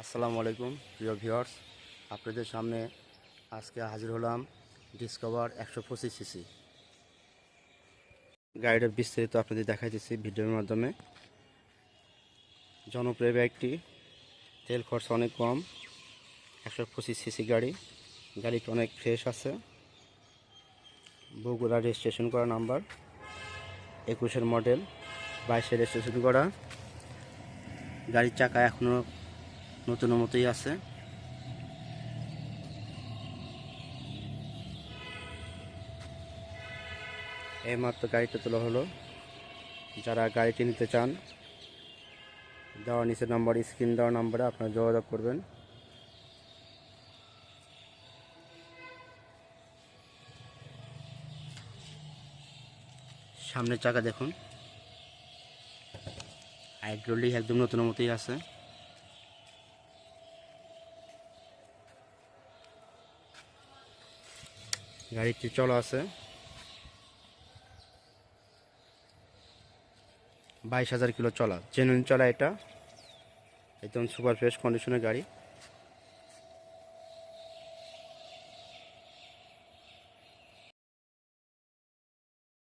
আসসালামু আলাইকুম প্রিয় ভিউয়ার্স, আপনাদের সামনে আজকে হাজির হলাম ডিসকভার 125 সিসি গাড়িটার বিস্তারিত আপনাদের দেখাইতেছি ভিডিওর মাধ্যমে। জনপ্রিয় বাইকটি, তেল খরচ অনেক কম, 125 সিসি গাড়িটা অনেক ফ্রেশ আছে। বগুড়া রেজিস্ট্রেশন করা নাম্বার, 21-এর মডেল, 22-এর রেজিস্ট্রেশন করা। গাড়ির চাকা এখনও নতুনের মতোই আছে। এইমাত্র গাড়িটা তোলা হলো। যারা গাড়িটি নিতে চান, দেওয়া নিচে নাম্বার, স্ক্রিন দেওয়া নাম্বারে আপনারা যোগাযোগ করবেন। সামনের চাকা দেখুন, হাইড্রোলিক একদম নতুনের মতোই আছে। গাড়িটি চলা আছে 22,000 কিলো চলা, জেনুইন চলা। এটা একদম সুপার ফ্রেশ কন্ডিশনের গাড়ি।